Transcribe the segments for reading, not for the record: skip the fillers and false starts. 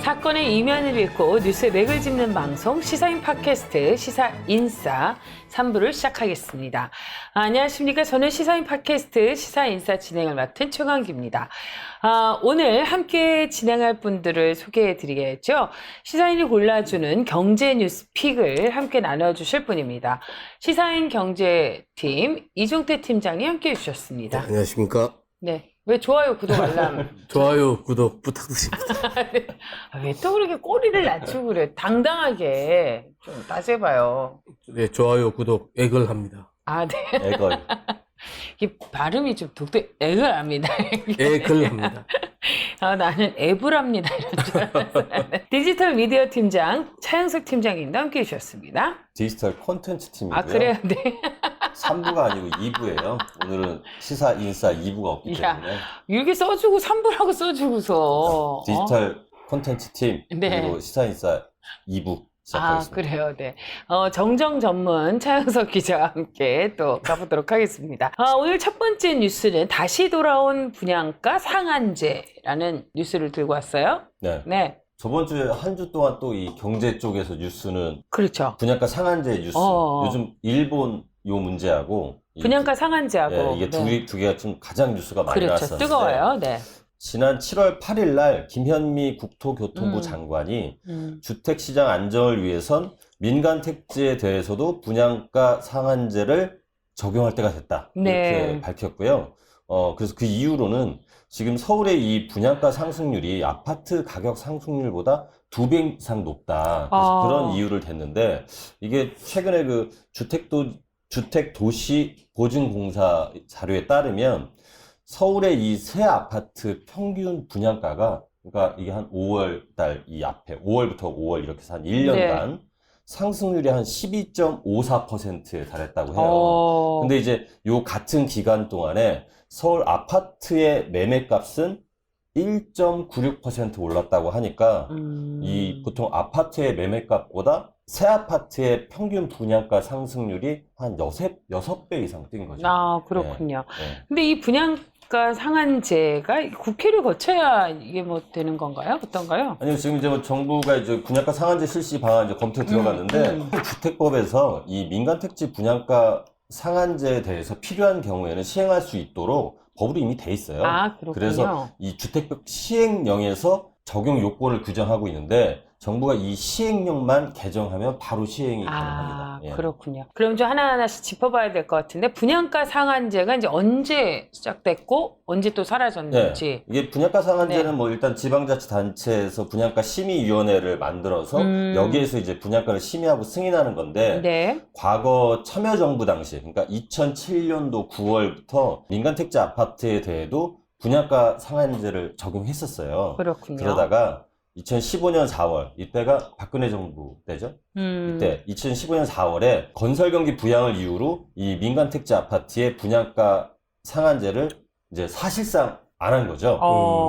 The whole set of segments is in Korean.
사건의 이면을 읽고 뉴스의 맥을 짚는 방송 시사인 팟캐스트 시사인싸 3부를 시작하겠습니다. 안녕하십니까. 저는 시사인 팟캐스트 시사인싸 진행을 맡은 최광기입니다. 오늘 함께 진행할 분들을 소개해드리겠죠. 시사인이 골라주는 경제 뉴스 픽을 함께 나눠주실 분입니다. 시사인 경제팀 이종태 팀장이 함께해 주셨습니다. 네, 안녕하십니까. 네. 왜 좋아요, 구독, 알람. 좋아요, 구독 부탁드립니다. 왜 또 그렇게 꼬리를 낮추고 그래? 당당하게 좀 따져봐요. 네, 좋아요, 구독, 애걸합니다. 아, 네. 애걸. 이 발음이 좀 애를 합니다. 애걸합니다. 나는 애불합니다. 이런 줄 알았어요. 디지털 미디어 팀장 차영석 팀장님도 함께 해주셨습니다. 디지털 콘텐츠 팀이고요. 아, 그래요? 네. 3부가 아니고 2부예요. 오늘은 시사 인싸 2부가 없기 야. 때문에 이렇게 써주고 3부라고 써주고서. 디지털 콘텐츠 팀 네. 그리고 시사 인싸 2부 아, 시작하겠습니다. 그래요. 네. 정정 전문 차영석 기자와 함께 또 가보도록 하겠습니다. 오늘 첫 번째 뉴스는 다시 돌아온 분양가 상한제라는 뉴스를 들고 왔어요. 네. 네. 저번 주에 한 주 동안 또 이 경제 쪽에서 뉴스는 그렇죠. 분양가 상한제 뉴스. 요즘 일본 요 문제하고 분양가 상한제하고. 예, 이게 네. 두 개가 좀 가장 뉴스가 많이 그렇죠. 나왔었는데 뜨거워요. 네. 지난 7월 8일 날 김현미 국토교통부 장관이 주택시장 안정을 위해선 민간 택지에 대해서도 분양가 상한제를 적용할 때가 됐다. 네. 이렇게 밝혔고요. 그래서 그 이후로는 지금 서울의 이 분양가 상승률이 아파트 가격 상승률보다 2배 이상 높다. 그래서 그런 이유를 댔는데 이게 최근에 그 주택도시보증공사 자료에 따르면 서울의 이 새 아파트 평균 분양가가 그러니까 이게 한 5월 달 이 앞에 5월부터 5월 이렇게 해서 한 1년간 네. 상승률이 한 12.54%에 달했다고 해요. 근데 이제 요 같은 기간 동안에 서울 아파트의 매매값은 1.96% 올랐다고 하니까 이 보통 아파트의 매매값보다 새 아파트의 평균 분양가 상승률이 한 6배 이상 뛴 거죠. 아, 그렇군요. 네. 근데 이 분양가 상한제가 국회를 거쳐야 이게 뭐 되는 건가요? 어떤가요? 아니요, 지금 이제 뭐 정부가 이제 분양가 상한제 실시 방안 이제 검토에 들어갔는데 주택법에서 이 민간 택지 분양가 상한제에 대해서 필요한 경우에는 시행할 수 있도록 법으로 이미 돼 있어요. 아, 그렇군요. 그래서 이 주택법 시행령에서 적용 요건을 규정하고 있는데 정부가 이 시행령만 개정하면 바로 시행이 가능합니다. 예. 그렇군요. 그럼 좀 하나하나씩 짚어봐야 될 것 같은데 분양가 상한제가 이제 언제 시작됐고 언제 또 사라졌는지. 네. 이게 분양가 상한제는 네. 뭐 일단 지방자치단체에서 분양가 심의위원회를 만들어서 여기에서 이제 분양가를 심의하고 승인하는 건데 네. 과거 참여정부 당시 그러니까 2007년도 9월부터 민간택지 아파트에 대해도 분양가 상한제를 적용했었어요. 그렇군요. 그러다가 2015년 4월 이때가 박근혜 정부 때죠. 이때 2015년 4월에 건설경기 부양을 이유로 이 민간택지 아파트의 분양가 상한제를 이제 사실상 안 한 거죠.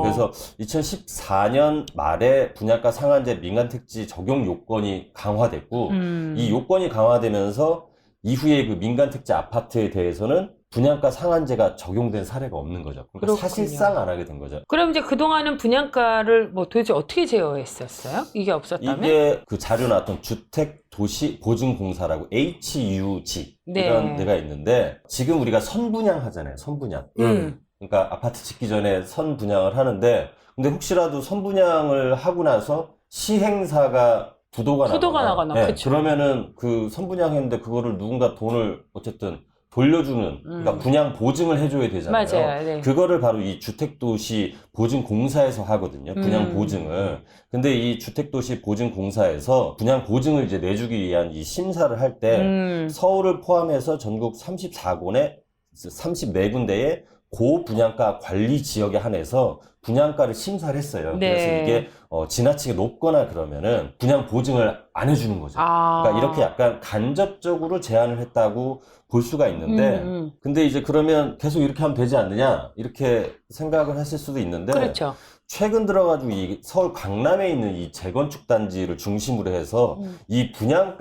그래서 2014년 말에 분양가 상한제 민간택지 적용 요건이 강화됐고 이 요건이 강화되면서 이후에 그 민간택지 아파트에 대해서는 분양가 상한제가 적용된 사례가 없는 거죠. 그러니까 그렇군요. 사실상 안 하게 된 거죠. 그럼 이제 그동안은 분양가를 뭐 도대체 어떻게 제어했었어요? 이게 없었다면? 이게 그 자료 나왔던 주택도시보증공사라고 HUG 네. 이런 데가 있는데 지금 우리가 선분양 하잖아요. 선분양. 그러니까 아파트 짓기 전에 선분양을 하는데 근데 혹시라도 선분양을 하고 나서 시행사가 부도가 나거나 네, 그쵸. 그러면은 그 선분양했는데 그거를 누군가 돈을 어쨌든 돌려주는 그러니까 분양 보증을 해줘야 되잖아요. 맞아요. 네. 그거를 바로 이 주택도시 보증공사에서 하거든요. 분양 보증을. 근데 이 주택도시 보증공사에서 분양 보증을 이제 내주기 위한 이 심사를 할 때 서울을 포함해서 전국 34군데의 고분양가 관리 지역에 한해서 분양가를 심사를 했어요. 네. 그래서 이게 지나치게 높거나 그러면은 분양 보증을 안 해주는 거죠. 그러니까 이렇게 약간 간접적으로 제한을 했다고 볼 수가 있는데 근데 이제 그러면 계속 이렇게 하면 되지 않느냐 이렇게 생각을 하실 수도 있는데 그렇죠. 최근 들어가지고 이 서울 강남에 있는 이 재건축 단지를 중심으로 해서 이 분양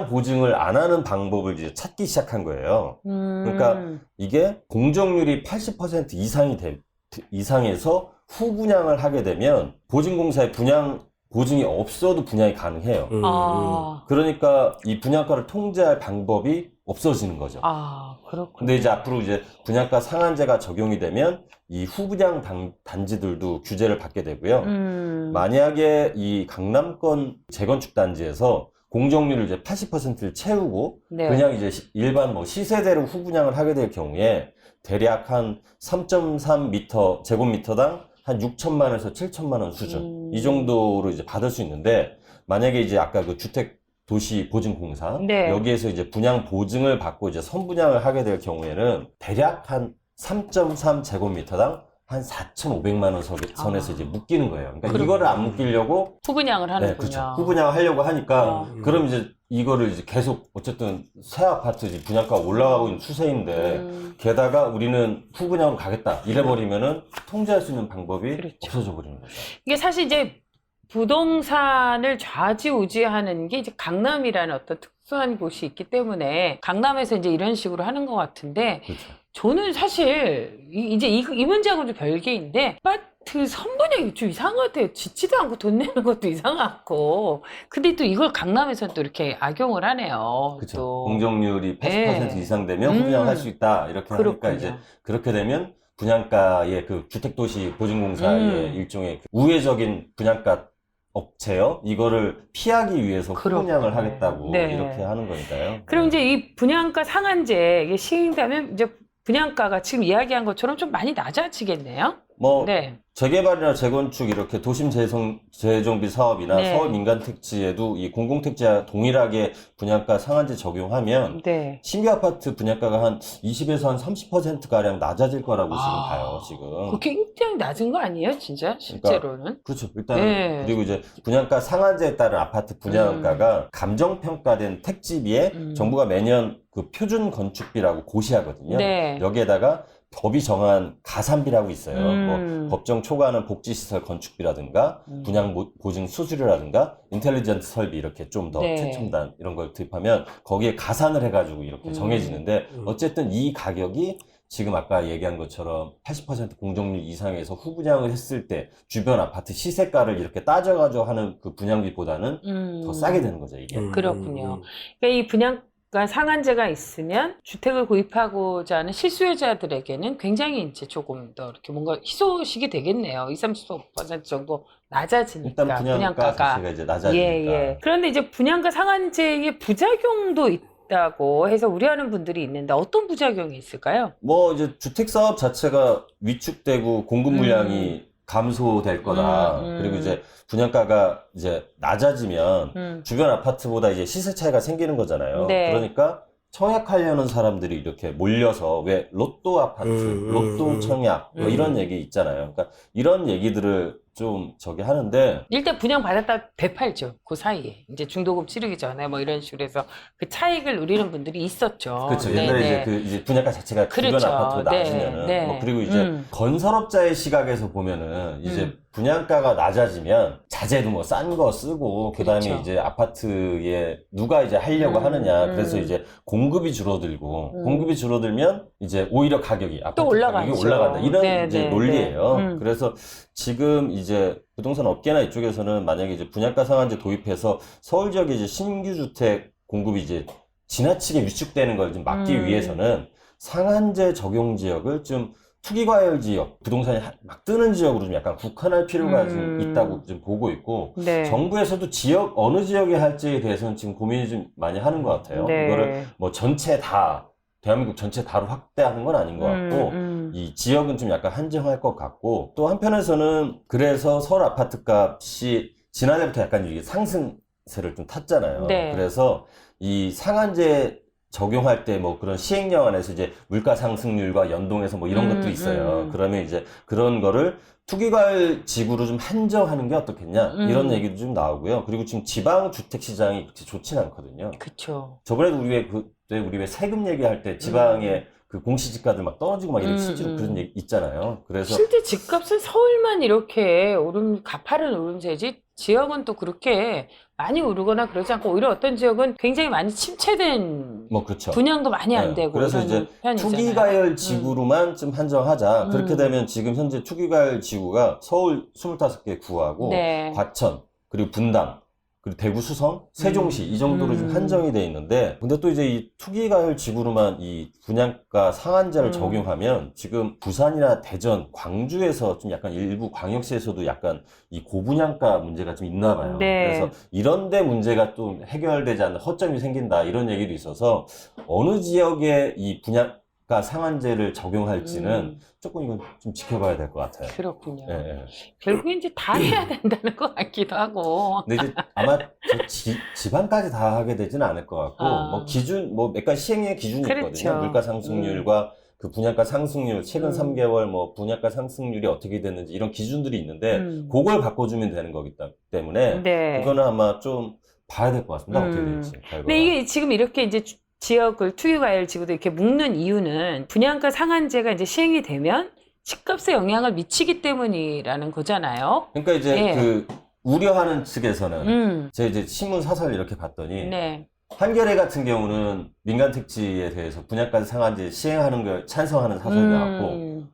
보증을 안 하는 방법을 이제 찾기 시작한 거예요. 그러니까 이게 공정률이 80% 이상에서 후분양을 하게 되면 보증공사의 분양 보증이 없어도 분양이 가능해요. 아, 그러니까 이 분양가를 통제할 방법이 없어지는 거죠. 그렇군요. 근데 이제 앞으로 이제 분양가 상한제가 적용이 되면 이 후분양 단지들도 규제를 받게 되고요. 만약에 이 강남권 재건축 단지에서 공정률을 이제 80%를 채우고 네. 그냥 이제 일반 뭐 시세대로 후분양을 하게 될 경우에 대략 한 3.3m 제곱미터당 한 6천만 원에서 7천만 원 수준 이 정도로 이제 받을 수 있는데 만약에 이제 아까 그 주택 도시 보증공사 네. 여기에서 이제 분양 보증을 받고 이제 선분양을 하게 될 경우에는 대략 한 3.3 제곱미터당 한 4,500만 원 선에서 이제 묶이는 거예요. 그러니까 그렇군요. 이거를 안 묶이려고 후분양을 하는군요. 네, 그렇죠. 후분양을 하려고 하니까 그럼 이제 이거를 이제 계속 어쨌든 새 아파트 이제 분양가가 올라가고 있는 추세인데 게다가 우리는 후분양으로 가겠다 이래버리면은 통제할 수 있는 방법이 그렇죠. 없어져 버리는 거죠. 이게 사실 이제 부동산을 좌지우지하는 게 이제 강남이라는 어떤 특수한 곳이 있기 때문에 강남에서 이제 이런 식으로 하는 것 같은데 그렇죠. 저는 사실 이제 이 문제하고는 좀 별개인데 아파트 선분양이 좀 이상한 것 같아요. 짓지도 않고 돈 내는 것도 이상하고 근데 또 이걸 강남에서는 또 이렇게 악용을 하네요. 그렇죠. 또. 공정률이 80% 네. 이상 되면 후분양을 할 수 있다 이렇게 하니까 그렇군요. 이제 그렇게 되면 분양가의 그 주택도시 보증공사의 일종의 그 우회적인 분양가 업체요 이거를 피하기 위해서 후분양을 그렇군요. 하겠다고 네. 이렇게 하는 거니까요. 그럼 이제 이 분양가 상한제 이게 시행되면 이제 분양가가 지금 이야기한 것처럼 좀 많이 낮아지겠네요. 뭐 네. 재개발이나 재건축 이렇게 도심 재정비 사업이나 네. 서울 민간 택지에도 이 공공택지와 동일하게 분양가 상한제 적용하면 네. 신규 아파트 분양가가 한 20에서 한 30% 가량 낮아질 거라고 지금 봐요. 지금. 그게 굉장히 낮은 거 아니에요, 진짜 실제로는? 그렇죠. 일단 네. 그리고 이제 분양가 상한제에 따른 아파트 분양가가 감정 평가된 택지비에 정부가 매년 그 표준 건축비라고 고시하거든요. 네. 여기에다가 법이 정한 가산비라고 있어요. 뭐 법정 초과하는 복지시설 건축비라든가 분양 보증 수수료라든가 인텔리전트 설비 이렇게 좀 더 네. 최첨단 이런 걸 투입하면 거기에 가산을 해가지고 이렇게 정해지는데 어쨌든 이 가격이 지금 아까 얘기한 것처럼 80% 공정률 이상에서 후분양을 했을 때 주변 아파트 시세가를 이렇게 따져가지고 하는 그 분양비보다는 더 싸게 되는 거죠, 이게. 그렇군요. 그러니까 이 분양가 상한제가 있으면 주택을 구입하고자 하는 실수요자들에게는 굉장히 이제 조금 더 이렇게 뭔가 희소식이 되겠네요. 20, 30% 정도 낮아지니까 일단 분양가 자체가 이제 낮아지니까. 예. 그런데 이제 분양가 상한제의 부작용도 있다고 해서 우려하는 분들이 있는데 어떤 부작용이 있을까요? 뭐 이제 주택 사업 자체가 위축되고 공급 물량이 감소될 거다. 그리고 이제 분양가가 이제 낮아지면 주변 아파트보다 이제 시세 차이가 생기는 거잖아요. 네. 그러니까 청약하려는 사람들이 이렇게 몰려서 왜 로또 아파트, 로또 청약 뭐 이런 얘기 있잖아요. 그러니까 이런 얘기들을 좀 저기 하는데 일단 분양 받았다 되팔죠. 그 사이에 이제 중도금 치르기 전에 뭐 이런 식으로 해서 그 차익을 누리는 분들이 있었죠. 그렇죠. 네, 옛날에 네. 이제 그 이제 분양가 자체가 그렇죠. 주변 아파트보다 네, 낮으면은 네. 뭐 그리고 이제 건설업자의 시각에서 보면은 이제 분양가가 낮아지면 자재도 뭐 싼 거 쓰고 그다음에 그렇죠. 이제 아파트에 누가 이제 하려고 하느냐 그래서 이제 공급이 줄어들고 공급이 줄어들면 이제 오히려 가격이 아파트 가격이 올라가죠. 올라간다 이런 네, 이제 네, 논리예요. 네. 그래서 지금 이제 부동산 업계나 이쪽에서는 만약에 이제 분양가 상한제 도입해서 서울 지역에 이제 신규 주택 공급이 이제 지나치게 위축되는 걸 좀 막기 위해서는 상한제 적용 지역을 좀 투기과열 지역, 부동산이 막 뜨는 지역으로 좀 약간 국한할 필요가 좀 있다고 좀 보고 있고 네. 정부에서도 지역 어느 지역에 할지에 대해서는 지금 고민이 좀 많이 하는 것 같아요. 네. 이거를 뭐 전체 다 대한민국 전체 다로 확대하는 건 아닌 것 같고 이 지역은 좀 약간 한정할 것 같고 또 한편에서는 그래서 서울 아파트 값이 지난해부터 약간 이게 상승세를 좀 탔잖아요. 네. 그래서 이 상한제 적용할 때 뭐 그런 시행령 안에서 이제 물가 상승률과 연동해서 뭐 이런 것도 있어요. 그러면 이제 그런 거를 투기과열 지구로 좀 한정하는 게 어떻겠냐 이런 얘기도 좀 나오고요. 그리고 지금 지방 주택 시장이 그렇게 좋지는 않거든요. 그렇죠. 저번에도 우리 왜 세금 얘기할 때 지방에 그 공시지가들 막 떨어지고 막 이렇게 실제로 그런 얘기 있잖아요. 그래서 실제 집값은 서울만 이렇게 가파른 오름세지 지역은 또 그렇게 많이 오르거나 그러지 않고 오히려 어떤 지역은 굉장히 많이 침체된 뭐 그렇죠. 분양도 많이 안 네, 되고 그래서 이런 이제 편이잖아요. 투기과열 지구로만 좀 한정하자. 그렇게 되면 지금 현재 투기과열 지구가 서울 25개 구하고 네. 과천 그리고 분당, 그리고 대구 수성, 세종시 이 정도로 좀 한정이 돼 있는데, 근데 또 이제 이 투기가율 지구로만 이 분양가 상한제를 적용하면 지금 부산이나 대전, 광주에서 좀 약간 일부 광역시에서도 약간 이 고분양가 문제가 좀 있나 봐요. 네. 그래서 이런데 문제가 좀 해결되지 않는 허점이 생긴다 이런 얘기도 있어서 어느 지역에 이 분양가 상한제를 적용할지는 조금 이건 좀 지켜봐야 될 것 같아요. 그렇군요. 예, 예. 결국에 이제 다 해야 된다는 것 같기도 하고. 근데 이제 아마 지방까지 다 하게 되지는 않을 것 같고, 뭐 기준, 뭐 약간 시행의 기준이 그렇죠. 있거든요. 물가 상승률과 그 분양가 상승률, 최근 3개월 뭐 분양가 상승률이 어떻게 됐는지 이런 기준들이 있는데, 그걸 바꿔주면 되는 거기 때문에, 네. 그거는 아마 좀 봐야 될 것 같습니다. 어떻게 될지. 결과가. 근데 이게 지금 이렇게 이제 지역을 투기과열 지구도 이렇게 묶는 이유는 분양가 상한제가 이제 시행이 되면 집값에 영향을 미치기 때문이라는 거잖아요. 그러니까 이제 예. 그 우려하는 측에서는 제가 이제 신문 사설 이렇게 봤더니 네. 한겨레 같은 경우는 민간 택지에 대해서 분양가 상한제 시행하는 걸 찬성하는 사설이 나왔고,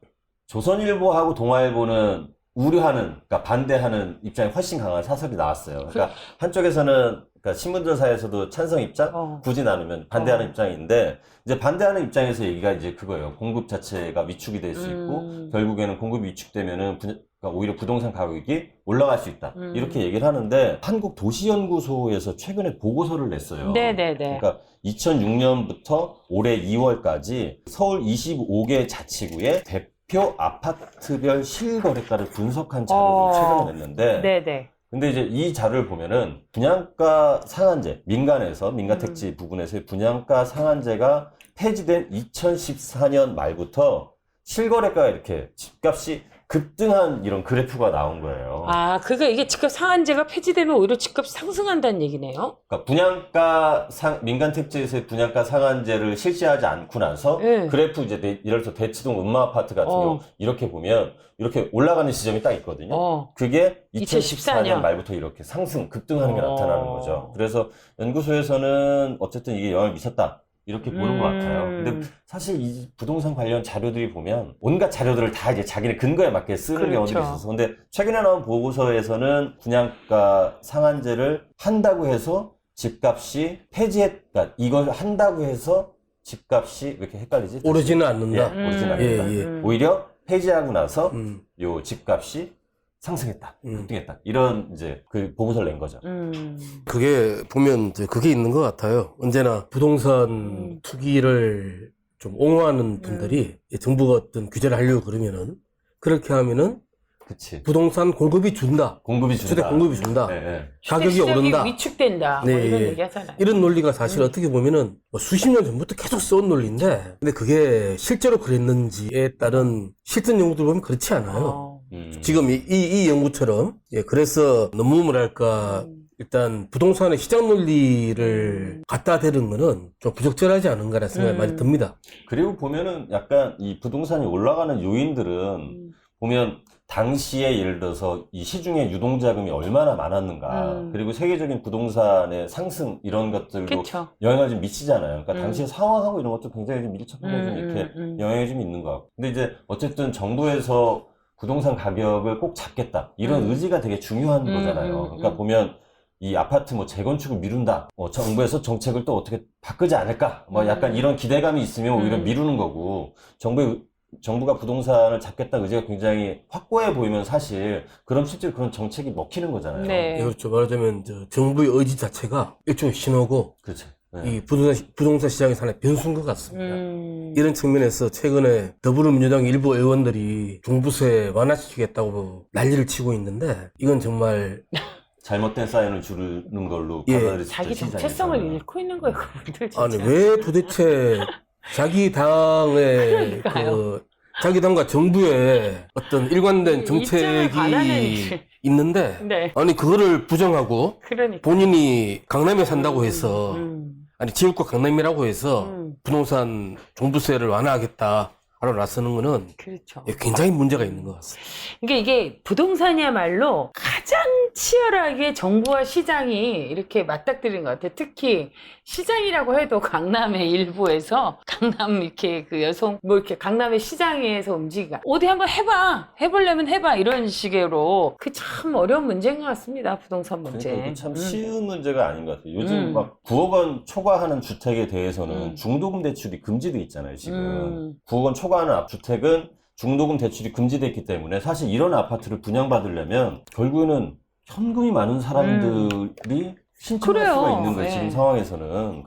조선일보하고 동아일보는 우려하는, 그러니까 반대하는 입장이 훨씬 강한 사설이 나왔어요. 그러니까 한쪽에서는 그러니까 신문조사에서도 찬성 입장, 굳이 나누면 반대하는 입장인데, 이제 반대하는 입장에서 얘기가 이제 그거예요. 공급 자체가 위축이 될 수 있고, 결국에는 공급이 위축되면은 그러니까 오히려 부동산 가격이 올라갈 수 있다. 이렇게 얘기를 하는데, 한국도시연구소에서 최근에 보고서를 냈어요. 네네네. 그러니까 2006년부터 올해 2월까지 서울 25개 자치구의 대표 아파트별 실거래가를 분석한 자료를 최근에 냈는데, 네네. 근데 이제 이 자료를 보면은 분양가 상한제, 민간 택지 부분에서의 분양가 상한제가 폐지된 2014년 말부터 실거래가가 이렇게 집값이 급등한 이런 그래프가 나온 거예요. 아, 그러니까 이게 집값 상한제가 폐지되면 오히려 집값이 상승한다는 얘기네요. 그러니까 민간 택지에서의 분양가 상한제를 실시하지 않고 나서 네. 그래프 이제 예를 들어서 대치동 음마아파트 같은 경우 이렇게 보면 이렇게 올라가는 지점이 딱 있거든요. 그게 2014년 말부터 이렇게 급등하는 게 나타나는 거죠. 그래서 연구소에서는 어쨌든 이게 영향을 미쳤다. 이렇게 보는 것 같아요. 근데 사실 이 부동산 관련 자료들이 보면 온갖 자료들을 다 이제 자기네 근거에 맞게 쓰는 경우들이 있어서. 근데 최근에 나온 보고서에서는 분양가 상한제를 한다고 해서 집값이 그러니까 이걸 한다고 해서 집값이 왜 이렇게 헷갈리지? 오르지는 않는다. 예, 오르지는 않는다. 예. 오히려 폐지하고 나서 요 집값이 상승했다, 급등했다. 이런 이제 그 보고서를 낸 거죠. 그게 보면 이제 그게 있는 것 같아요. 언제나 부동산 투기를 좀 옹호하는 분들이 정부가 어떤 규제를 하려고 그러면은 그렇게 하면은 그치. 부동산 공급이 준다. 공급이 준다. 주택 공급이 준다. 네. 가격이 시장이 오른다. 위축된다. 네, 뭐 이런 예. 얘기 하잖아요. 이런 논리가 사실 어떻게 보면은 뭐 수십 년 전부터 계속 써온 논리인데, 근데 그게 실제로 그랬는지에 따른 실전 연구들 보면 그렇지 않아요. 지금 이 연구처럼, 그래서 너무 뭐랄까, 일단 부동산의 시장 논리를 갖다 대는 거는 좀 부적절하지 않은가라는 생각이 많이 듭니다. 그리고 보면은 약간 이 부동산이 올라가는 요인들은 보면 당시에 예를 들어서 이 시중에 유동자금이 얼마나 많았는가, 그리고 세계적인 부동산의 상승 이런 것들도 그쵸. 영향을 좀 미치잖아요. 그러니까 당시의 상황하고 이런 것도 굉장히 좀 밀접하게 좀 이렇게 영향이 좀 있는 것 같고. 근데 이제 어쨌든 정부에서 부동산 가격을 꼭 잡겠다 이런 의지가 되게 중요한 거잖아요. 그러니까 보면 이 아파트 뭐 재건축을 미룬다, 정부에서 정책을 또 어떻게 바꾸지 않을까, 뭐 약간 이런 기대감이 있으면 오히려 미루는 거고, 정부가 부동산을 잡겠다 의지가 굉장히 확고해 보이면 사실 그럼 실제로 그런 정책이 먹히는 거잖아요. 네. 그렇죠. 말하자면 정부의 의지 자체가 일종의 신호고, 그렇죠. 이 부동산 시장의 하나의 변수인 것 같습니다. 이런 측면에서 최근에 더불어민주당 일부 의원들이 종부세 완화시키겠다고 난리를 치고 있는데, 이건 정말 잘못된 사연을 주는 걸로 예. 받아들일 수 자기 있죠, 정체성을 시장에서는. 잃고 있는 거예요, 그분들 진짜. 아니 왜 도대체 자기 당의 그러니까요. 자기 당과 정부의 어떤 일관된 입장을 정책이 반하는 있는데, 네. 아니 그거를 부정하고 그러니까. 본인이 강남에 산다고 해서 아니 지역구 강남이라고 해서 부동산 종부세를 완화하겠다 하러 나서는 거는 그렇죠. 굉장히 문제가 있는 것 같습니다. 그러니까 이게 부동산이야말로 가장 가장 치열하게 정부와 시장이 이렇게 맞닥뜨린 것 같아요. 특히 시장이라고 해도 강남의 일부에서 강남 이렇게 그 여성 뭐 이렇게 강남의 시장에서 움직이가 어디 한번 해보려면 해봐 이런 식으로 그 참 어려운 문제인 것 같습니다. 부동산 문제. 그러니까 이게 참 쉬운 문제가 아닌 것 같아요. 요즘 막 9억 원 초과하는 주택에 대해서는 중도금 대출이 금지돼 있잖아요. 지금 9억 원 초과하는 주택은 중도금 대출이 금지돼 있기 때문에 사실 이런 아파트를 분양받으려면 결국에는 현금이 많은 사람들이 신청할 그래요. 수가 있는 거예요. 네. 지금 상황에서는.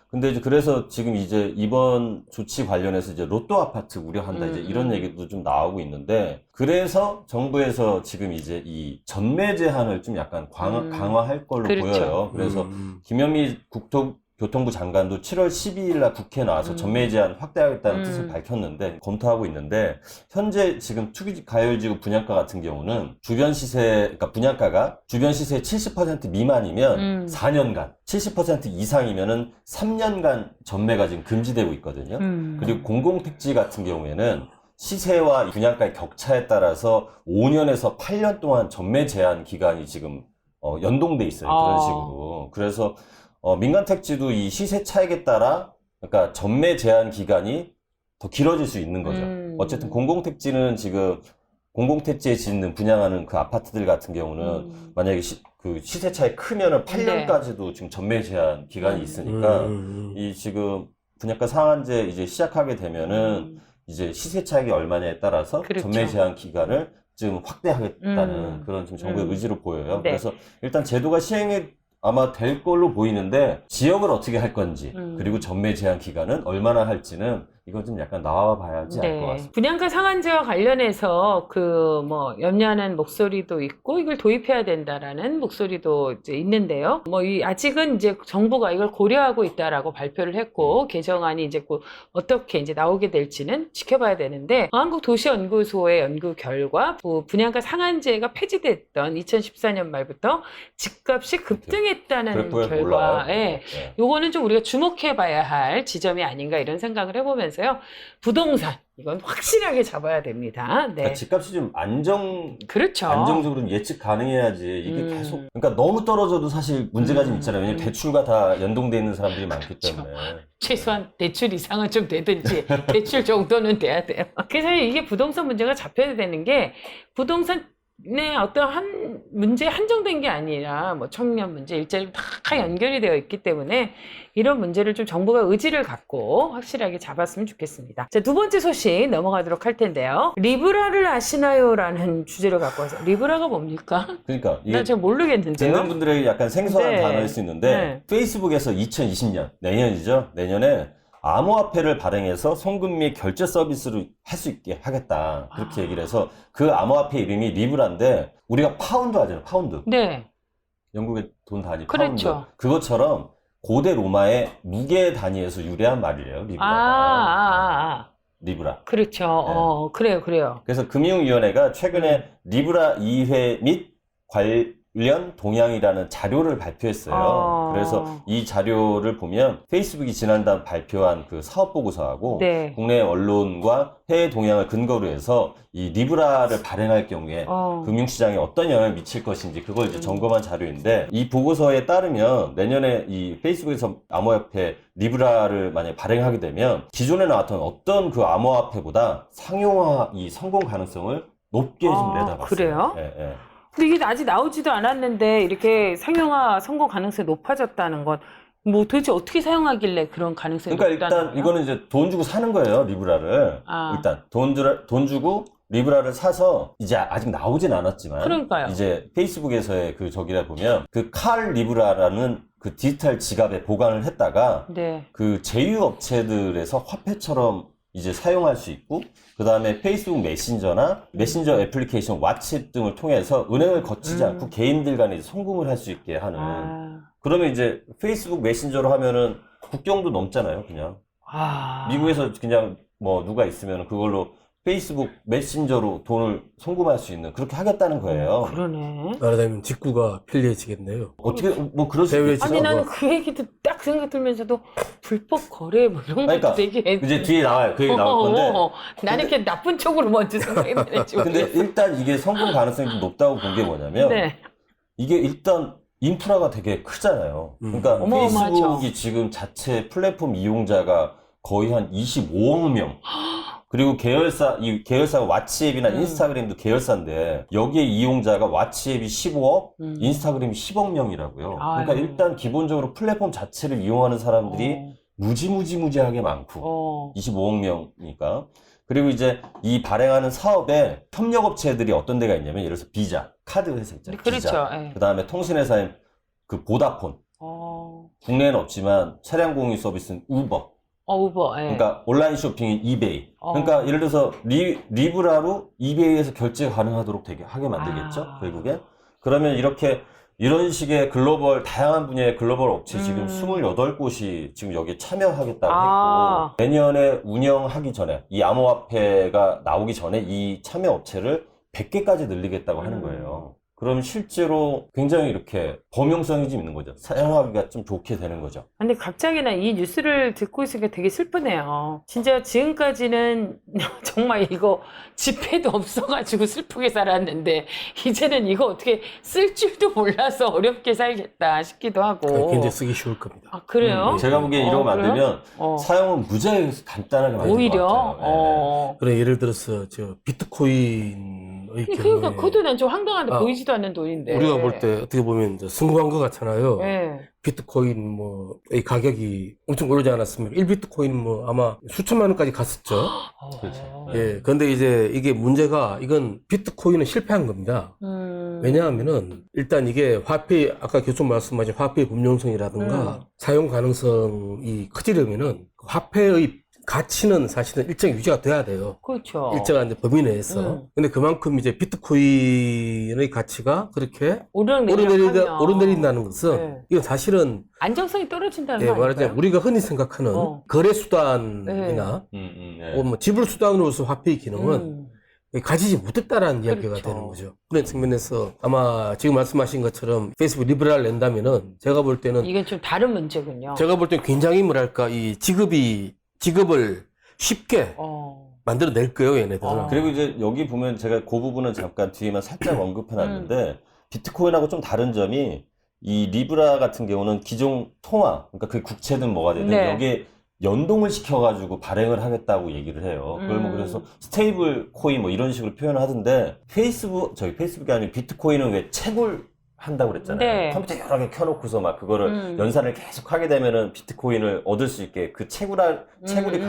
근데 이제 그래서 지금 이제 이번 조치 관련해서 이제 로또 아파트 우려한다 이제 이런 얘기도 좀 나오고 있는데 그래서 정부에서 지금 이제 이 전매 제한을 좀 약간 강화할 걸로 그렇죠. 보여요. 그래서 김현미 교통부 장관도 7월 12일 날 국회에 나와서 전매 제한 확대하겠다는 뜻을 밝혔는데 검토하고 있는데 현재 지금 투기 가열지구 분양가 같은 경우는 주변 시세 그러니까 분양가가 주변 시세의 70% 미만이면 4년간 70% 이상이면은 3년간 전매가 지금 금지되고 있거든요. 그리고 공공택지 같은 경우에는 시세와 분양가의 격차에 따라서 5년에서 8년 동안 전매 제한 기간이 지금 연동돼 있어요. 그런 식으로. 그래서 민간 택지도 이 시세 차익에 따라 그러니까 전매 제한 기간이 더 길어질 수 있는 거죠. 어쨌든 공공택지는 지금 공공택지에 짓는 분양하는 그 아파트들 같은 경우는 만약에 그 시세 차이 크면은 8년까지도 지금 전매 제한 기간이 있으니까 이 지금 분양가 상한제 이제 시작하게 되면은 이제 시세 차익이 얼마냐에 따라서 그렇죠. 전매 제한 기간을 지금 확대하겠다는 그런 지금 정부의 의지로 보여요. 네. 그래서 일단 제도가 시행이 아마 될 걸로 보이는데 지역을 어떻게 할 건지 그리고 전매 제한 기간은 얼마나 할지는 이건 좀 약간 나와 봐야지 알 것 같습니다. 분양가 상한제와 관련해서 그 뭐 염려하는 목소리도 있고 이걸 도입해야 된다라는 목소리도 이제 있는데요. 뭐 이 아직은 이제 정부가 이걸 고려하고 있다라고 발표를 했고 개정안이 이제 어떻게 이제 나오게 될지는 지켜봐야 되는데 한국도시연구소의 연구 결과 분양가 상한제가 폐지됐던 2014년 말부터 집값이 급등했다는 결과에 요거는 좀 우리가 주목해봐야 할 지점이 아닌가 이런 생각을 해보면서 부동산 이건 확실하게 잡아야 됩니다. 네. 그러니까 집값이 좀 그렇죠. 안정적으로 예측 가능해야지 이게 계속 그러니까 너무 떨어져도 사실 문제가 좀 있잖아요. 왜냐면 대출과 다 연동돼 있는 사람들이 많기 때문에 최소한 대출 이상은 좀 되든지 대출 정도는 돼야 돼요. 그래서 이게 부동산 문제가 잡혀야 되는 게 부동산 어떤 한 문제 한정된 게 아니라 뭐 청년 문제, 일자리 다 연결이 되어 있기 때문에 이런 문제를 좀 정부가 의지를 갖고 확실하게 잡았으면 좋겠습니다. 자, 두 번째 소식 넘어가도록 할 텐데요. 리브라를 아시나요? 라는 주제를 갖고 와서 리브라가 뭡니까? 그러니까 나 잘 모르겠는데요. 듣는 분들에게 약간 생소한 네. 단어일 수 있는데 페이스북에서 2020년 내년이죠. 내년에 암호화폐를 발행해서 송금 및 결제 서비스를 할 수 있게 하겠다. 그렇게 얘기를 해서 그 암호화폐 이름이 리브라인데 우리가 파운드 하잖아요. 파운드. 네. 영국의 돈 단위 그렇죠. 파운드. 그것처럼 고대 로마의 무게 단위에서 유래한 말이에요. 리브라가. 리브라. 그렇죠. 그래요. 그래서 금융위원회가 최근에 리브라 2회 및 관련 동향이라는 자료를 발표했어요. 그래서 이 자료를 보면 페이스북이 지난달 발표한 그 사업 보고서하고 국내 언론과 해외 동향을 근거로 해서 이 리브라를 발행할 경우에 금융시장에 어떤 영향을 미칠 것인지 그걸 이제 점검한 자료인데 이 보고서에 따르면 내년에 이 페이스북에서 암호화폐 리브라를 만약에 발행하게 되면 기존에 나왔던 어떤 그 암호화폐보다 상용화 이 성공 가능성을 높게 좀 내다봤어요. 그래요? 예. 근데 이게 아직 나오지도 않았는데 이렇게 상용화 성공 가능성이 높아졌다는 건 뭐 도대체 어떻게 사용하길래 그런 가능성이 그러니까 높다는 일단 거예요? 이거는 이제 돈 주고 사는 거예요, 리브라를. 일단 돈 주고 리브라를 사서 이제 아직 나오진 않았지만 그러니까요. 이제 페이스북에서의 그 저기라 보면 그 칼 리브라라는 그 디지털 지갑에 보관을 했다가 그 제휴 업체들에서 화폐처럼 이제 사용할 수 있고 그 다음에 페이스북 메신저나 메신저 애플리케이션 왓칩 등을 통해서 은행을 거치지 않고 개인들 간에 송금을 할 수 있게 하는 그러면 이제 페이스북 메신저로 하면은 국경도 넘잖아요 그냥 미국에서 그냥 뭐 누가 있으면 그걸로 페이스북 메신저로 돈을 송금할 수 있는 그렇게 하겠다는 거예요. 그러네. 말하자면 직구가 편리해지겠네요. 어떻게 뭐 그럴 수 대외 있죠. 아니 나는 그 얘기도 딱 딱 그 생각 들면서도 불법 거래 뭐 이런 그러니까 것도 되게 이제 뒤에 나와요. 그 얘기 나올 건데. 나는 이렇게 나쁜 쪽으로 먼저 생각이 나는지 근데 모르겠어. 일단 이게 성공 가능성이 좀 높다고 본 게 뭐냐면 네. 이게 일단 인프라가 되게 크잖아요. 그러니까 어마어마하죠. 페이스북이 지금 자체 플랫폼 이용자가 거의 한 25억 명. 그리고 이 계열사가 왓츠앱이나 인스타그램도 계열사인데 여기에 이용자가 왓츠앱이 15억, 인스타그램이 10억 명이라고요. 그러니까 아유. 일단 기본적으로 플랫폼 자체를 이용하는 사람들이 무지무지하게 많고 25억 명이니까. 그리고 이제 이 발행하는 사업에 협력업체들이 어떤 데가 있냐면 예를 들어서 비자, 카드 회사 있잖아요. 그렇죠. 비자. 예. 그다음에 통신회사인 그 보다폰. 국내에는 없지만 차량 공유 서비스는 우버. 우버. 예. 그러니까 온라인 쇼핑인 이베이. 그러니까 예를 들어서 리브라로 이베이에서 결제가 가능하도록 되게 하게 만들겠죠. 결국에. 그러면 이런 식의 글로벌 다양한 분야의 글로벌 업체 지금 28곳이 지금 여기에 참여하겠다고 했고 내년에 운영하기 전에 이 암호화폐가 나오기 전에 이 참여 업체를 100개까지 늘리겠다고 하는 거예요. 그럼 실제로 굉장히 이렇게 범용성이 좀 있는 거죠. 사용하기가 좀 좋게 되는 거죠. 근데 갑자기나 이 뉴스를 듣고 있으니까 되게 슬프네요. 진짜 지금까지는 정말 이거 지폐도 없어가지고 슬프게 살았는데 이제는 이거 어떻게 쓸 줄도 몰라서 어렵게 살겠다 싶기도 하고. 굉장히 쓰기 쉬울 겁니다. 아, 그래요? 제가 보기엔 이런 거 그래요? 만들면 사용은 무지하게 간단하게 만들 것 오히려? 같아요. 그래 예를 들어서 비트코인의 그러니까 경우에 그것도 난 좀 황당한데 보이지도 않는 돈인데. 우리가 볼 때 어떻게 보면 이제 성공한 것 같잖아요. 네. 비트코인 이 가격이 엄청 오르지 않았습니까? 1비트코인 아마 수천만 원까지 갔었죠. 그렇죠. 예. 근데 이제 이게 문제가 이건 비트코인은 실패한 겁니다. 왜냐하면은 일단 이게 아까 교수 말씀하신 화폐의 범용성이라든가 사용 가능성이 커지려면은 화폐의 가치는 사실은 일정 유지가 돼야 돼요. 그렇죠. 일정한 이제 범위 내에서. 근데 그만큼 이제 비트코인의 가치가 그렇게 오르내린다는 것은 이건 사실은 안정성이 떨어진다는 거 아닐까요? 말하자면 우리가 흔히 생각하는 거래 수단이나 뭐 지불 수단으로서 화폐의 기능은 가지지 못했다라는 이야기가 그렇죠. 되는 거죠. 그런 측면에서 아마 지금 말씀하신 것처럼 페이스북 리브라를 낸다면은 제가 볼 때는 이게 좀 다른 문제군요. 제가 볼 때는 굉장히 이 지급을 쉽게 만들어낼 거예요, 얘네들은. 그리고 이제 여기 보면 제가 그 부분은 잠깐 뒤에만 살짝 언급해놨는데 비트코인하고 좀 다른 점이 이 리브라 같은 경우는 기존 통화, 그러니까 그 국채든 뭐가 되든 여기에 연동을 시켜가지고 발행을 하겠다고 얘기를 해요. 그걸 뭐 그래서 스테이블 코인 뭐 이런 식으로 표현을 하던데 페이스북이 아니고 비트코인은 왜 채굴 한다고 그랬잖아요. 네. 컴퓨터 여러 개 켜놓고서 막 그거를 연산을 계속 하게 되면은 비트코인을 얻을 수 있게 그 채굴이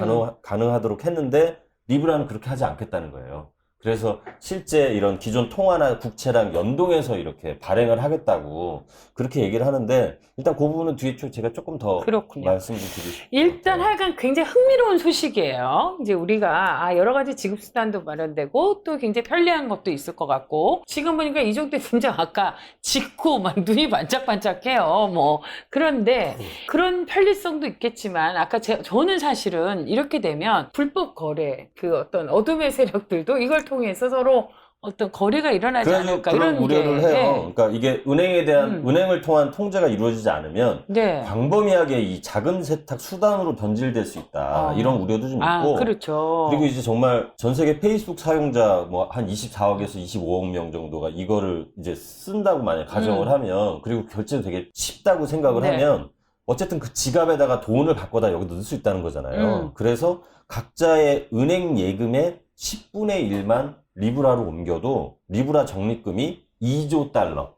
가능하도록 했는데 리브라는 그렇게 하지 않겠다는 거예요. 그래서 실제 이런 기존 통화나 국채랑 연동해서 이렇게 발행을 하겠다고 그렇게 얘기를 하는데 일단 그 부분은 뒤에 제가 조금 더 그렇군요. 말씀 좀 드리고 싶어요. 일단 하여간 굉장히 흥미로운 소식이에요. 이제 우리가 여러 가지 지급수단도 마련되고 또 굉장히 편리한 것도 있을 것 같고 지금 보니까 이 정도 진짜 아까 짚고 막 눈이 반짝반짝해요. 뭐 그런데 그런 편리성도 있겠지만 아까 저는 사실은 이렇게 되면 불법 거래 그 어떤 어둠의 세력들도 이걸 통해서 서로 어떤 거래가 일어나지 않을까 그런 이런 우려를 게, 해요. 그러니까 이게 은행에 대한 은행을 통한 통제가 이루어지지 않으면 광범위하게 이 자금 세탁 수단으로 변질될 수 있다. 이런 우려도 좀 있고. 그렇죠. 그리고 이제 정말 전 세계 페이스북 사용자 뭐 한 24억에서 25억 명 정도가 이거를 이제 쓴다고 만약 가정을 하면 그리고 결제도 되게 쉽다고 생각을 하면 어쨌든 그 지갑에다가 돈을 바꿔다 여기 넣을 수 있다는 거잖아요. 그래서 각자의 은행 예금의 10분의 1만 리브라로 옮겨도 리브라 적립금이 2조 달러.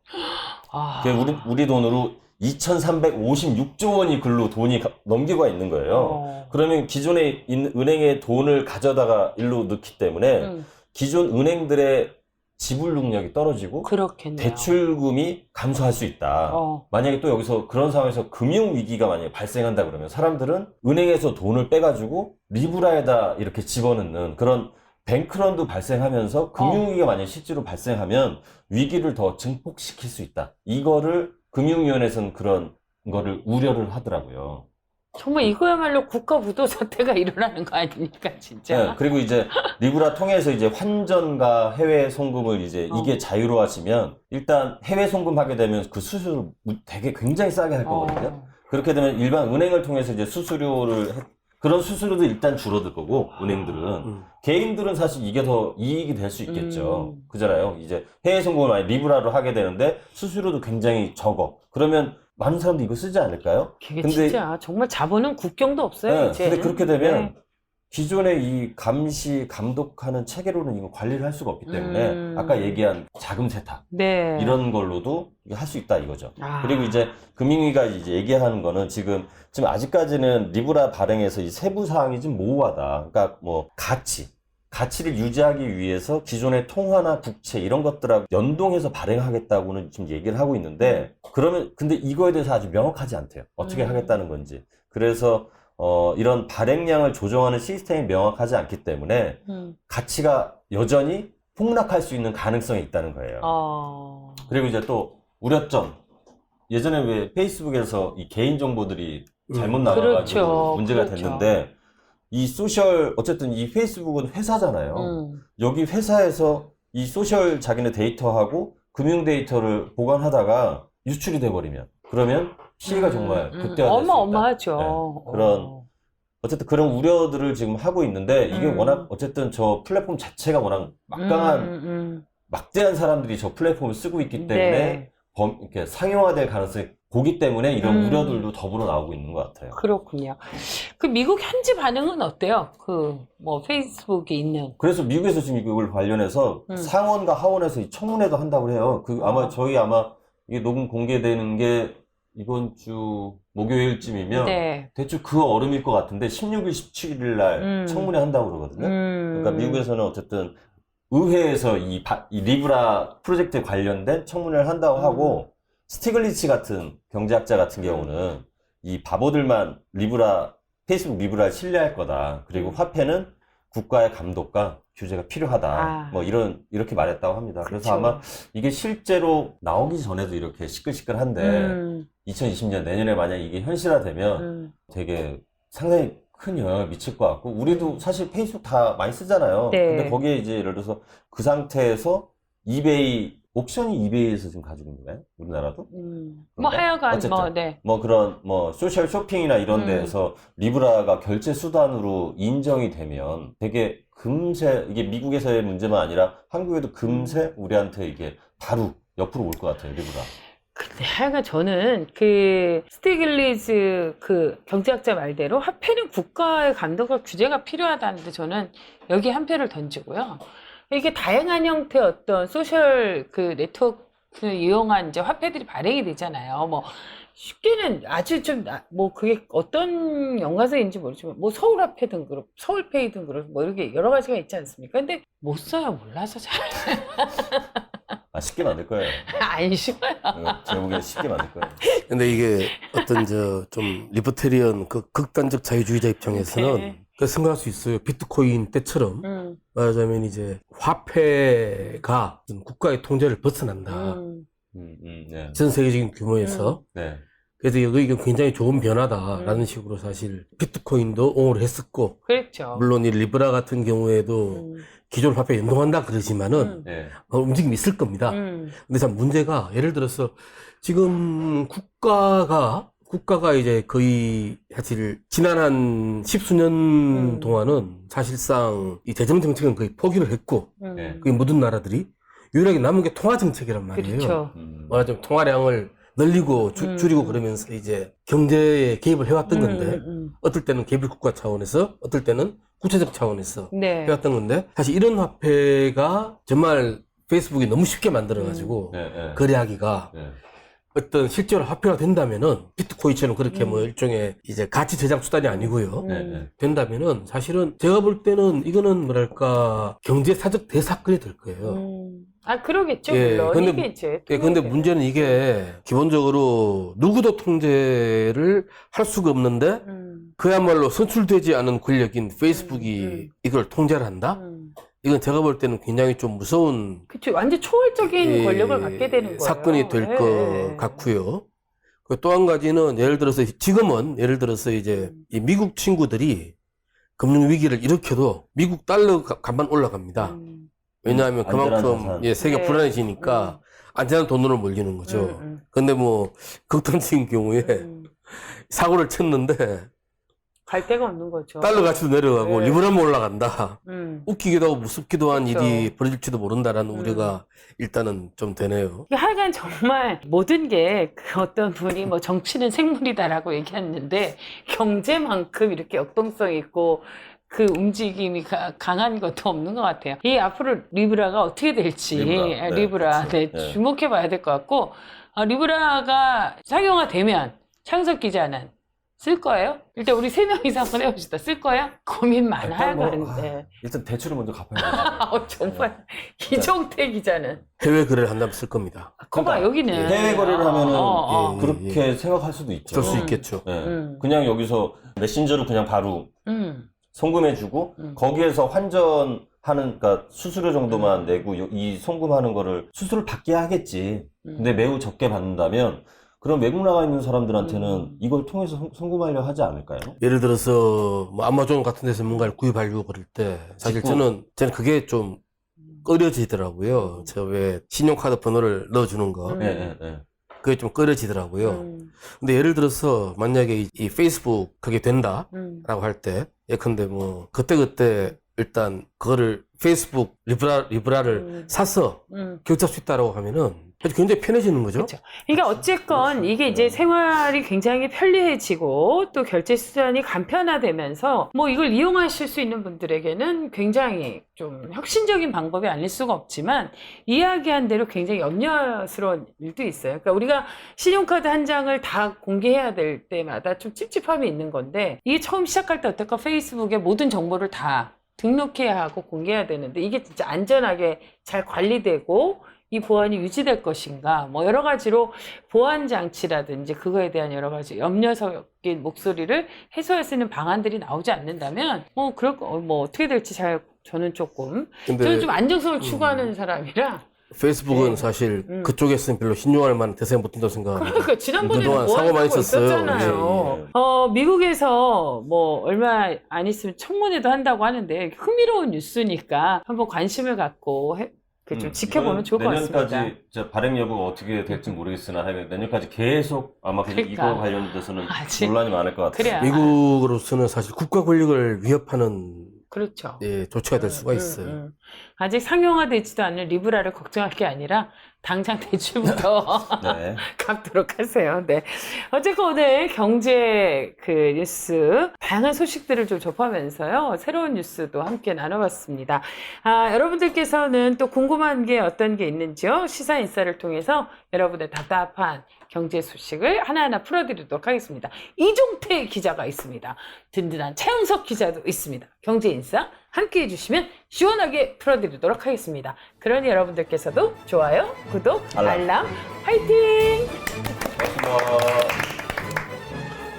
우리 돈으로 2,356조 원이 글로 돈이 넘겨가 있는 거예요. 그러면 기존에 있는 은행에 돈을 가져다가 일로 넣기 때문에 기존 은행들의 지불 능력이 떨어지고 그렇겠네요. 대출금이 감소할 수 있다. 만약에 또 여기서 그런 상황에서 금융위기가 만약에 발생한다 그러면 사람들은 은행에서 돈을 빼가지고 리브라에다 이렇게 집어넣는 그런 뱅크런도 발생하면서 금융위기가 만약에 실제로 발생하면 위기를 더 증폭시킬 수 있다. 이거를 금융위원회에서는 그런 거를 우려를 하더라고요. 정말 이거야말로 국가 부도 사태가 일어나는 거 아닙니까, 진짜? 네, 그리고 이제 리브라 통해서 이제 환전과 해외 송금을 이제 이게 자유로워지면 일단 해외 송금하게 되면 그 수수료 되게 굉장히 싸게 할 거거든요. 그렇게 되면 일반 은행을 통해서 이제 그런 수수료도 일단 줄어들 거고, 은행들은. 개인들은 사실 이게 더 이익이 될 수 있겠죠. 그잖아요. 이제 해외 송금을 많이 리브라로 하게 되는데 수수료도 굉장히 적어. 그러면 많은 사람들이 이거 쓰지 않을까요? 그게 진짜 정말 자본은 국경도 없어요, 네, 이제. 근데 그렇게 되면 네. 기존의 이 감시, 감독하는 체계로는 이거 관리를 할 수가 없기 때문에 아까 얘기한 자금 세탁 네. 이런 걸로도 할 수 있다 이거죠. 아. 그리고 이제 금융위가 이제 얘기하는 거는 지금 아직까지는 리브라 발행에서 이 세부 사항이 좀 모호하다. 그러니까 뭐 가치를 유지하기 위해서 기존의 통화나 국채 이런 것들하고 연동해서 발행하겠다고는 지금 얘기를 하고 있는데, 그러면 근데 이거에 대해서 아주 명확하지 않대요. 어떻게 하겠다는 건지. 그래서 이런 발행량을 조정하는 시스템이 명확하지 않기 때문에 가치가 여전히 폭락할 수 있는 가능성이 있다는 거예요. 그리고 이제 또 우려점. 예전에 왜 페이스북에서 이 개인 정보들이 잘못 나와가지고 그렇죠. 문제가 그렇죠. 됐는데, 이 소셜, 어쨌든 이 페이스북은 회사잖아요. 여기 회사에서 이 소셜 자기네 데이터하고 금융 데이터를 보관하다가 유출이 돼버리면, 그러면 피해가 정말 극대화될 수 있다. 어마어마하죠. 네, 그런 어쨌든 그런 우려들을 지금 하고 있는데, 이게 워낙 어쨌든 저 플랫폼 자체가 워낙 막대한 사람들이 저 플랫폼을 쓰고 있기 때문에 네. 이렇게 상용화될 가능성이 고기 때문에 이런 우려들도 더불어 나오고 있는 것 같아요. 그렇군요. 그 미국 현지 반응은 어때요? 뭐 페이스북에 있는. 그래서 미국에서 지금 이걸 관련해서 상원과 하원에서 이 청문회도 한다고 해요. 아마 이게 녹음 공개되는 게 이번 주 목요일쯤이면 네. 대충 그 얼음일 것 같은데 16일, 17일 날 청문회 한다고 그러거든요. 그러니까 미국에서는 어쨌든 의회에서 이 리브라 프로젝트에 관련된 청문회를 한다고 하고, 스티글리츠 같은 경제학자 같은 경우는 이 바보들만 페이스북 리브라를 신뢰할 거다. 그리고 화폐는 국가의 감독과 규제가 필요하다. 뭐 이렇게 말했다고 합니다. 그쵸. 그래서 아마 이게 실제로 나오기 전에도 이렇게 시끌시끌한데 2020년 내년에 만약 이게 현실화되면 되게 상당히 큰 영향을 미칠 것 같고, 우리도 사실 페이스북 다 많이 쓰잖아요. 네. 근데 거기에 이제 예를 들어서 그 상태에서 옥션이 이베이에서 지금 가지고 있는 거예요? 우리나라도? 뭐 하여간 어쨌든 네. 뭐 그런 소셜 쇼핑이나 이런 데에서 리브라가 결제 수단으로 인정이 되면 되게 금세, 이게 미국에서의 문제만 아니라 한국에도 금세 우리한테 이게 바로 옆으로 올 것 같아요, 리브라. 근데 하여간 저는 스티글리츠 경제학자 말대로 화폐는 국가의 감독과 규제가 필요하다는데, 저는 여기 한 표를 던지고요. 이게 다양한 형태의 어떤 소셜 네트워크를 이용한 이제 화폐들이 발행이 되잖아요. 뭐 쉽게는 아주 뭐 그게 어떤 연관성인지 모르지만 뭐 서울화폐 등그룹, 서울페이 등그룹 뭐 이렇게 여러 가지가 있지 않습니까? 근데 못 써요, 몰라서 잘. 쉽게 만들 거예요. 안 쉬워요. 제가 보기에는 쉽게 만들 거예요. 근데 이게 어떤 좀 리버테리언 극단적 자유주의자 입장에서는 네. 생각할 수 있어요. 비트코인 때처럼 말하자면 이제 화폐가 국가의 통제를 벗어난다. 네. 전 세계적인 규모에서. 네. 그래서 이게 굉장히 좋은 변화다라는 식으로 사실 비트코인도 옹호를 했었고, 그렇죠. 물론 이 리브라 같은 경우에도 기존 화폐 연동한다 그러지만은 네. 움직임이 있을 겁니다. 근데 참 문제가, 예를 들어서 지금 국가가 이제 거의 사실 지난 한 십수년 동안은 사실상 이 재정 정책은 거의 포기를 했고, 네. 거의 모든 나라들이 유일하게 남은 게 통화 정책이란 말이에요. 그렇죠. 말하자면 통화량을 늘리고 줄이고 그러면서 이제 경제에 개입을 해왔던 건데, 어떨 때는 개별 국가 차원에서, 어떨 때는 구체적 차원에서 네. 해왔던 건데, 사실 이런 화폐가 정말 페이스북이 너무 쉽게 만들어가지고 네. 거래하기가 네. 어떤 실제로 화폐가 된다면은 비트코인처럼 그렇게 뭐 일종의 이제 가치 저장 수단이 아니고요. 네. 된다면은 사실은 제가 볼 때는 이거는 뭐랄까 경제사적 대사건이 될 거예요. 그러겠죠. 예, 물론 근데- 이게 이제 근데 문제는 이게 기본적으로 누구도 통제를 할 수가 없는데, 그야말로 선출되지 않은 권력인 페이스북이 이걸 통제를 한다? 이건 제가 볼 때는 굉장히 좀 무서운 그쵸. 완전 초월적인 권력을 갖게 되는 거예요. 사건이 될 것 같고요. 또 한 가지는 예를 들어서 이제 이 미국 친구들이 금융 위기를 일으켜도 미국 달러 간만 올라갑니다. 왜냐하면 안전한 그만큼 자산. 세계가 네. 불안해지니까 안전한 돈으로 몰리는 거죠. 근데 뭐 극단적인 경우에 사고를 쳤는데 갈 데가 없는 거죠. 달러 가치도 내려가고 네. 리브라만 올라간다. 음. 웃기기도 하고 무섭기도 한 그렇죠. 일이 벌어질지도 모른다라는 우려가 일단은 좀 되네요. 하여간 정말 모든 게 그 어떤 분이 뭐 정치는 생물이다라고 얘기했는데 경제만큼 이렇게 역동성 있고 그 움직임이 강한 것도 없는 것 같아요. 이 앞으로 리브라가 어떻게 될지 리브라 네, 네. 주목해 봐야 될 것 같고 리브라가 상용화되면 창석 기자는 쓸 거예요? 일단 우리 3명이서 한번 해봅시다. 쓸 거야? 고민 많아요, 그런데. 일단 대출을 먼저 갚아야 돼. 정말 이종태 기자는 해외 거래를 한다면 쓸 겁니다. 그러니까 여기는 해외 거래를 하면은 예, 그렇게 생각할 수도 있죠. 그럴 수 있겠죠. 예. 그냥 여기서 메신저로 그냥 바로 송금해주고 거기에서 환전하는, 그러니까 수수료 정도만 내고 이 송금하는 거를 수수료를 받게 하겠지. 근데 매우 적게 받는다면 그럼 외국 나가 있는 사람들한테는 이걸 통해서 송금하려 하지 않을까요? 예를 들어서 뭐 아마존 같은 데서 뭔가를 구입하려고 그럴 때 사실 저는 그게 좀 꺼려지더라고요. 저 왜 신용카드 번호를 넣어주는 거 그게 좀 꺼려지더라고요. 근데 예를 들어서 만약에 이 페이스북 그게 된다라고 할 때 예컨대 뭐 그때 일단 그거를 페이스북 리브라를 사서 결제할 수 있다라고 하면은 굉장히 편해지는 거죠. 그렇죠. 그러니까 어쨌건 이게 이제 생활이 굉장히 편리해지고 또 결제 수단이 간편화되면서 뭐 이걸 이용하실 수 있는 분들에게는 굉장히 좀 혁신적인 방법이 아닐 수가 없지만 이야기한 대로 굉장히 염려스러운 일도 있어요. 그러니까 우리가 신용카드 한 장을 다 공개해야 될 때마다 좀 찝찝함이 있는 건데 이게 처음 시작할 때 어떨까 페이스북에 모든 정보를 다 등록해야 하고 공개해야 되는데 이게 진짜 안전하게 잘 관리되고 이 보안이 유지될 것인가 뭐 여러 가지로 보안 장치라든지 그거에 대한 여러 가지 염려 섞인 목소리를 해소할 수 있는 방안들이 나오지 않는다면 뭐 어떻게 될지 저는 조금 저는 좀 안정성을 추구하는 사람이라 페이스북은 사실 그쪽에서는 별로 신용할 만한 대상이 못 된다고 생각합니다. 그러니까 지난번에도 그동안 뭐 사고 많이 하고 있었어요. 있었잖아요. 미국에서 뭐 얼마 안 있으면 청문회도 한다고 하는데 흥미로운 뉴스니까 한번 관심을 갖고 좀 지켜보면 좋을 것 같습니다. 내년까지 발행 여부가 어떻게 될지 모르겠으나 내년까지 계속 아마 그러니까. 이거 관련돼서는 논란이 많을 것 같아요. 그래야. 미국으로서는 사실 국가 권력을 위협하는 그렇죠. 조치가 될 수가 있어요. 아직 상용화되지도 않은 리브라를 걱정할 게 아니라 당장 대출부터 네. 갚도록 하세요. 네. 어쨌건 오늘 경제 뉴스 다양한 소식들을 좀 접하면서요. 새로운 뉴스도 함께 나눠봤습니다. 여러분들께서는 또 궁금한 게 어떤 게 있는지요? 시사인싸를 통해서 여러분의 답답한 경제 소식을 하나하나 풀어드리도록 하겠습니다. 이종태 기자가 있습니다. 든든한 차영석 기자도 있습니다. 경제인싸 함께 해주시면 시원하게 풀어드리도록 하겠습니다. 그러니 여러분들께서도 좋아요, 구독, 알람, 화이팅! 고맙습니다.